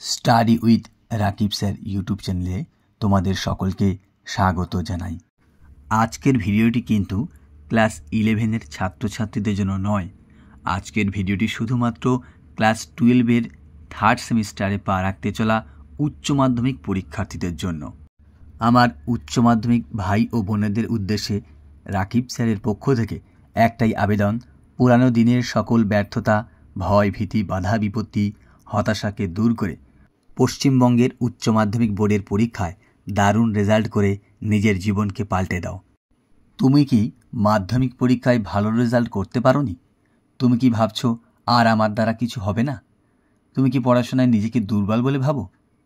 Study with Rakib sir YouTube চ্যানেলে তোমাদের সকলকে স্বাগত জানাই। আজকের ভিডিওটি কিন্তু ক্লাস 11-এর ছাত্রছাত্রীদের জন্য নয়। আজকের ভিডিওটি শুধুমাত্র ক্লাস 12-এর থার্ড সেমিস্টারে পা রাখতে চলা উচ্চ মাধ্যমিক পরীক্ষার্থীদের জন্য। আমার উচ্চ মাধ্যমিক ভাই ও বোনেদের উদ্দেশ্যে রাকিব স্যারের পক্ষ থেকে একটাই আবেদন, পুরানো দিনের সকল ব্যর্থতা, ভয়, ভীতি, বাধা বিপত্তি, হতাশাকে দূর করে পশ্চিমবঙ্গের উচ্চ মাধ্যমিক বোর্ডের পরীক্ষায় দারুণ রেজাল্ট করে নিজের জীবনকে পাল্টে দাও। তুমি কি মাধ্যমিক পরীক্ষায় ভালো রেজাল্ট করতে পারোনি? তুমি কি ভাবছো আর আমার দ্বারা কিছু হবে না? তুমি কি পড়াশোনায় নিজেকে দুর্বল বলে ভাবো?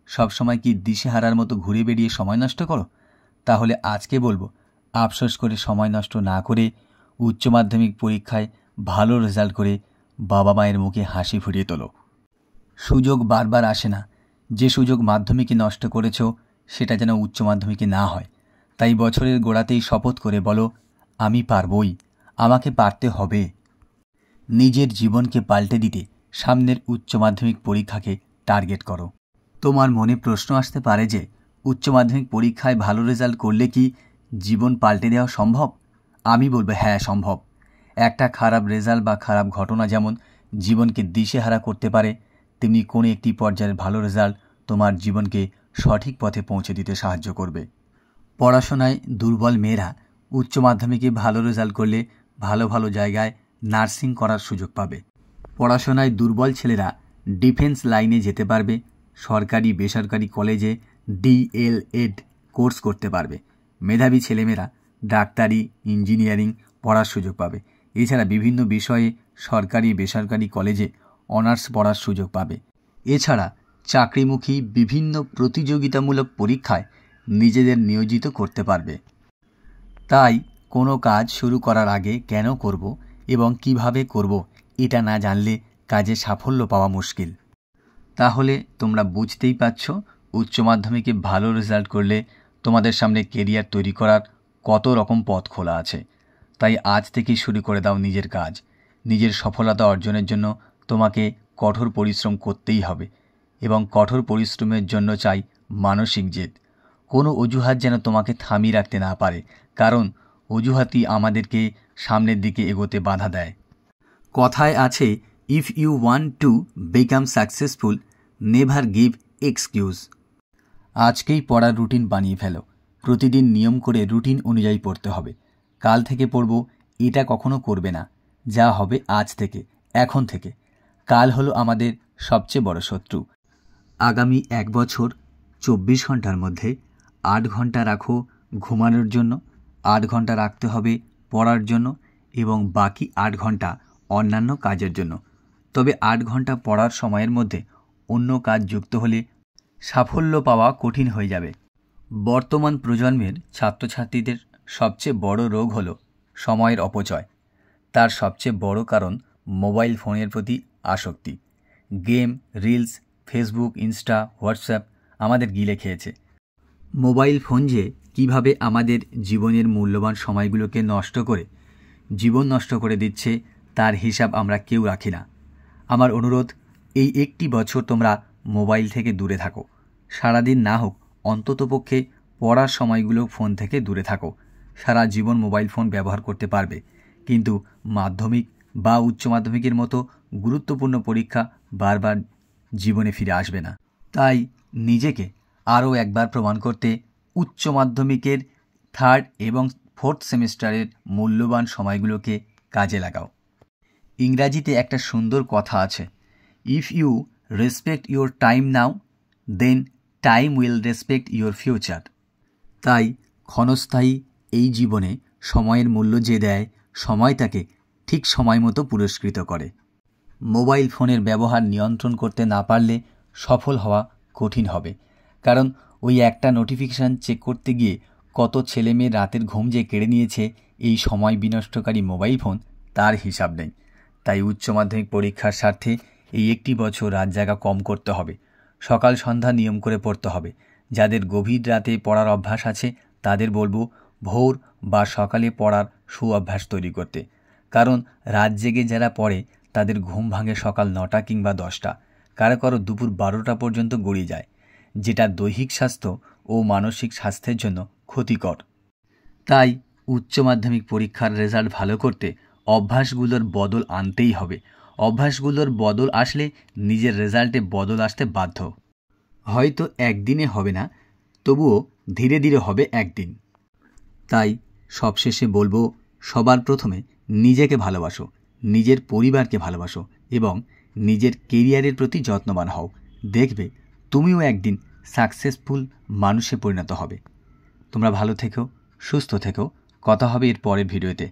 সবসময় কি দিশেহারার মতো ঘুরে বেরিয়ে সময় নষ্ট করো? তাহলে আজকে বলবো, আফসোস করে সময় নষ্ট না করে উচ্চ মাধ্যমিক পরীক্ষায় ভালো রেজাল্ট করে বাবা মায়ের মুখে হাসি ফুটিয়ে তোলো। সুযোগ বারবার আসে না। যে সুযোগ মাধ্যমিকে নষ্ট করেছো সেটা যেন উচ্চ মাধ্যমিকে না হয়। তাই বছরের গোড়াতেই শপথ করে বলো, আমি পারবই, আমাকে পারতে হবে। নিজের জীবনকে পাল্টে দিতে সামনের উচ্চ মাধ্যমিক পরীক্ষাকে টার্গেট করো। তোমার মনে প্রশ্ন আসতে পারে যে উচ্চ মাধ্যমিক পরীক্ষায় ভালো রেজাল্ট করলে কি জীবন পাল্টে দেওয়া সম্ভব? আমি বলবো হ্যাঁ, সম্ভব। একটা খারাপ রেজাল্ট বা খারাপ ঘটনা যেমন জীবনকে দিশেহারা করতে পারে, তেমনি কোনো একটি পর্যায়ের ভালো রেজাল্ট তোমার জীবনকে সঠিক পথে পৌঁছে দিতে সাহায্য করবে। পড়াশোনায় দুর্বল মেয়েরা উচ্চ মাধ্যমিকে ভালো রেজাল্ট করলে ভালো ভালো জায়গায় নার্সিং করার সুযোগ পাবে। পড়াশোনায় দুর্বল ছেলেরা ডিফেন্স লাইনে যেতে পারবে, সরকারি বেসরকারি কলেজে DLED কোর্স করতে পারবে। মেধাবী ছেলেমেয়েরা ডাক্তারি, ইঞ্জিনিয়ারিং পড়ার সুযোগ পাবে। এছাড়া বিভিন্ন বিষয়ে সরকারি বেসরকারি কলেজে অনার্স পড়ার সুযোগ পাবে। এছাড়া চাকরিমুখী বিভিন্ন প্রতিযোগিতামূলক পরীক্ষায় নিজেদের নিয়োজিত করতে পারবে। তাই কোনো কাজ শুরু করার আগে কেন করব এবং কিভাবে করব এটা না জানলে কাজে সাফল্য পাওয়া মুশকিল। তাহলে তোমরা বুঝতেই পারছ উচ্চ মাধ্যমিকে ভালো রেজাল্ট করলে তোমাদের সামনে কেরিয়ার তৈরি করার কত রকম পথ খোলা আছে। তাই আজ থেকেই শুরু করে দাও নিজের কাজ। নিজের সফলতা অর্জনের জন্য তোমাকে কঠোর পরিশ্রম করতেই হবে এবং কঠোর পরিশ্রমের জন্য চাই মানসিক জেদ। কোনো অজুহাত যেন তোমাকে থামিয়ে রাখতে না পারে, কারণ অজুহাতই আমাদেরকে সামনের দিকে এগোতে বাধা দেয়। কথায় আছে, if you want to become successful, never give excuse. আজকেই পড়ার রুটিন বানিয়ে ফেলো। প্রতিদিন নিয়ম করে রুটিন অনুযায়ী পড়তে হবে। কাল থেকে পড়ব এটা কখনো করবে না। যা হবে আজ থেকে, এখন থেকে। কাল হলো আমাদের সবচেয়ে বড় শত্রু। আগামী 1 বছর 24 ঘন্টার মধ্যে 8 ঘন্টা রাখো ঘুমানোর জন্য, 8 ঘন্টা রাখতে হবে পড়ার জন্য এবং বাকি 8 ঘন্টা অন্যান্য কাজের জন্য। তবে 8 ঘন্টা পড়ার সময়ের মধ্যে অন্য কাজ যুক্ত হলে সাফল্য পাওয়া কঠিন হয়ে যাবে। বর্তমান প্রজন্মের ছাত্রছাত্রীদের সবচেয়ে বড় রোগ হলো সময়ের অপচয়। তার সবচেয়ে বড় কারণ মোবাইল ফোনের প্রতি আসক্তি। Game, reels, Facebook, Insta, WhatsApp আমাদের গিলে খেয়েছে। মোবাইল ফোন যে কীভাবে আমাদের জীবনের মূল্যবান সময়গুলোকে জীবন নষ্ট করে দিচ্ছে তার হিসাব আমরা কেউ রাখি না। আমার অনুরোধ, এই 1টি বছর তোমরা মোবাইল থেকে দূরে থাকো। সারাদিন না হোক অন্ততপক্ষে পড়ার সময়গুলো ফোন থেকে দূরে থাকো। সারা জীবন মোবাইল ফোন ব্যবহার করতে পারবে, কিন্তু মাধ্যমিক বা উচ্চ মাধ্যমিকের মতো গুরুত্বপূর্ণ পরীক্ষা বারবার জীবনে ফিরে আসবে না। তাই নিজেকে আরও একবার প্রমাণ করতে উচ্চ মাধ্যমিকের 3rd এবং 4th সেমিস্টারের মূল্যবান সময়গুলোকে কাজে লাগাও। ইংরাজিতে একটা সুন্দর কথা আছে, if you respect your time now, then time will respect your future. তাই ক্ষণস্থায়ী এই জীবনে সময়ের মূল্য যে দেয়, সময় তাকে ঠিক সময় মতো পুরস্কৃত করে। মোবাইল ফোনের ব্যবহার নিয়ন্ত্রণ করতে না পারলে সফল হওয়া কঠিন হবে, কারণ ওই একটা নোটিফিকেশান চেক করতে গিয়ে কত ছেলেমেয়ে রাতের ঘুম যে কেড়ে নিয়েছে এই সময় বিনষ্টকারী মোবাইল ফোন, তার হিসাব নেই। তাই উচ্চ মাধ্যমিক পরীক্ষার স্বার্থে এই 1টি বছর রাত জাগা কম করতে হবে। সকাল সন্ধ্যা নিয়ম করে পড়তে হবে। যাদের গভীর রাতে পড়ার অভ্যাস আছে তাদের বলবো ভোর বা সকালে পড়ার সুঅভ্যাস তৈরি করতে, কারণ রাত জেগে যারা পড়ে তাদের ঘুম ভাঙে সকাল 9টা কিংবা 10টা। কারো কারো দুপুর 12টা পর্যন্ত গড়িয়ে যায়, যেটা দৈহিক স্বাস্থ্য ও মানসিক স্বাস্থ্যের জন্য ক্ষতিকর। তাই উচ্চ মাধ্যমিক পরীক্ষার রেজাল্ট ভালো করতে অভ্যাসগুলোর বদল আনতেই হবে। অভ্যাসগুলোর বদল আসলে নিজের রেজাল্টে বদল আসতে বাধ্য। হয়তো একদিনে হবে না, তবুও ধীরে ধীরে হবে একদিন। তাই সবশেষে বলবো, সবার প্রথমে নিজেকে ভালোবাসো, নিজের পরিবারকে ভালোবাসো এবং নিজের কেরিয়ারের প্রতি যত্নবান হও। দেখবে তুমিও একদিন সাকসেসফুল মানুষে পরিণত হবে। তোমরা ভালো থেকো, সুস্থ থেকো। কথা হবে এর পরের ভিডিওতে।